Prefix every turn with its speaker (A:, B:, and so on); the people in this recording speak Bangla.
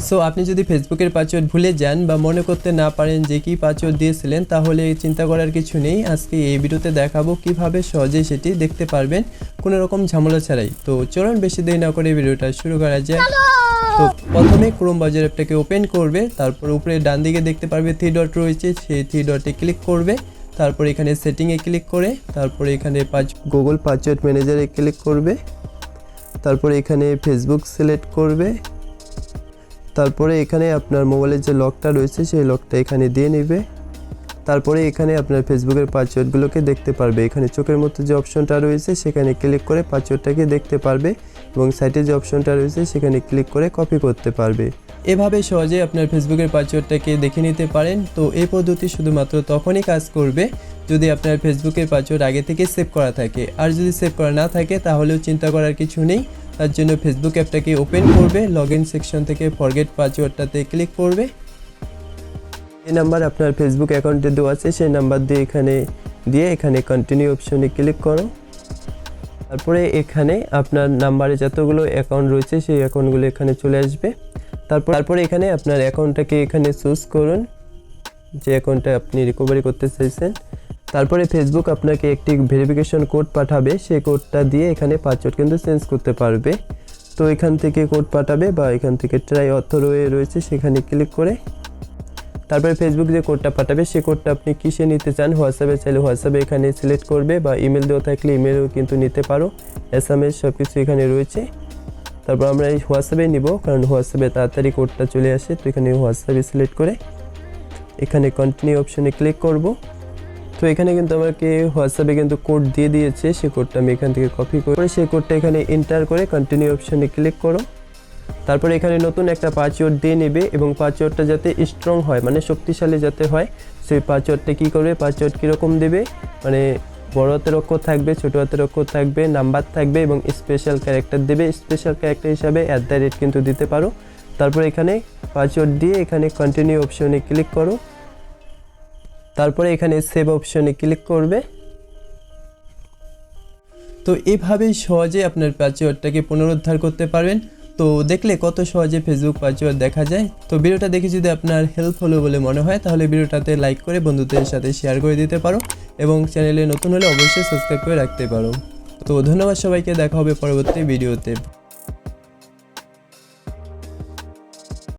A: সো আপনি যদি ফেসবুকের পাসওয়ার্ড ভুলে যান বা মনে করতে না পারেন যে কী পাসওয়ার্ড দিয়েছিলেন, তাহলে চিন্তা করার কিছু নেই। আজকে এই ভিডিওতে দেখাবো কিভাবে সহজে সেটি দেখতে পারবেন কোনো রকম ঝামেলা ছাড়াই। তো চলুন বেশি দেরি না করে ভিডিওটা শুরু করা যায়। তো প্রথমে ক্রোম ব্রাউজার অ্যাপটাকে ওপেন করবে, তারপর উপরে ডান দিকে দেখতে পারবে 3 ডট রয়েছে, সেই 3 ডটে ক্লিক করবে। তারপর এখানে সেটিংয়ে ক্লিক করে তারপরে এখানে গুগল পাসওয়ার্ড ম্যানেজারে ক্লিক করবে। তারপরে এখানে ফেসবুক সিলেক্ট করবে। তারপরে এখানে আপনার মোবাইলের যে লকটা রয়েছে সেই লকটা এখানে দিয়ে নেবে। তারপরে এখানে আপনার ফেসবুকের পাসওয়ার্ডগুলোকে দেখতে পারবে। এখানে চোখের মতো যে অপশনটা রয়েছে সেখানে ক্লিক করে পাসওয়ার্ডটাকে দেখতে পারবে এবং সাইটে যে অপশনটা রয়েছে সেখানে ক্লিক করে কপি করতে পারবে। এভাবে সহজে আপনার ফেসবুকের পাসওয়ার্ডটাকে দেখে নিতে পারেন। তো এই পদ্ধতি শুধুমাত্র তখনই কাজ করবে যদি আপনার ফেসবুকের পাসওয়ার্ড আগে থেকে সেভ করা থাকে। আর যদি সেভ করা না থাকে তাহলেও চিন্তা করার কিছু নেই। তার জন্য ফেসবুক অ্যাপটাকে ওপেন করবে, লগইন সেকশন থেকে ফরগেট পাসওয়ার্ডটাতে ক্লিক করবে। যে নাম্বার আপনার ফেসবুক অ্যাকাউন্টে দেওয়া আছে সেই নাম্বার দিয়ে এখানে কন্টিনিউ অপশনে ক্লিক করো। তারপরে এখানে আপনার নাম্বারে যতগুলো অ্যাকাউন্ট রয়েছে সেই অ্যাকাউন্টগুলো এখানে চলে আসবে। তারপরে এখানে আপনার অ্যাকাউন্টটাকে এখানে চুজ করুন, যে অ্যাকাউন্টটা আপনি রিকভারি করতে চাইছেন। তারপরে ফেসবুক আপনাকে একটি ভেরিফিকেশন কোড পাঠাবে, সেই কোডটা দিয়ে এখানে পাসওয়ার্ড কিন্তু চেঞ্জ করতে পারবে। তো এখান থেকে কোড পাঠাবে বা এখান থেকে ট্রাই অথর রয়েছে সেখানে ক্লিক করে তারপরে ফেসবুক যে কোডটা পাঠাবে সেই কোডটা আপনি কিসে নিতে চান, হোয়াটসঅ্যাপে চাইলে হোয়াটসঅ্যাপে এখানে সিলেক্ট করবে বা ইমেল দেওয়া থাকলে ইমেলও কিন্তু নিতে পারো। SMS সব কিছু এখানে রয়েছে। তারপর আমরা এই হোয়াটসঅ্যাপে নিব, কারণ হোয়াটসঅ্যাপে তাড়াতাড়ি কোডটা চলে আসে। তো এখানে হোয়াটসঅ্যাপে সিলেক্ট করে এখানে কন্টিনিউ অপশনে ক্লিক করব। তো এখানে কিন্তু আমাকে হোয়াটসঅ্যাপে কিন্তু কোড দিয়ে দিয়েছে, সেই কোডটা আমি এখান থেকে কপি করে সেই কোডটা এখানে এন্টার করে কন্টিনিউ অপশনে ক্লিক করো। তারপরে এখানে নতুন একটা পাসওয়ার্ড দিয়ে নেবে এবং পাসওয়ার্ডটা যাতে স্ট্রং হয়, মানে শক্তিশালী যাতে হয়, সেই পাসওয়ার্ডটা কী করবে, পাসওয়ার্ড কীরকম দেবে, মানে বড় হাতের অক্ষর থাকবে, ছোটো হাতের অক্ষর থাকবে, নাম্বার থাকবে এবং স্পেশাল ক্যারেক্টার দেবে। স্পেশাল ক্যারেক্টার হিসাবে @ কিন্তু দিতে পারো। তারপরে এখানে পাসওয়ার্ড দিয়ে এখানে কন্টিনিউ অপশনে ক্লিক করো। তারপরে এখানে সেভ অপশনে ক্লিক করবে। তো এভাবেই সহজে আপনার পাসওয়ার্ডটাকে পুনরুদ্ধার করতে পারবেন। তো দেখলে কত সহজে ফেসবুক পাসওয়ার্ড দেখা যায়। তো ভিডিওটা দেখে যদি আপনার হেল্প হলো বলে মনে হয় তাহলে ভিডিওটাতে লাইক করে বন্ধুদের সাথে শেয়ার করে দিতে পারো এবং চ্যানেলে নতুন হলে অবশ্যই সাবস্ক্রাইব করে রাখতে পারো। তো ধন্যবাদ সবাইকে, দেখা হবে পরবর্তী ভিডিওতে।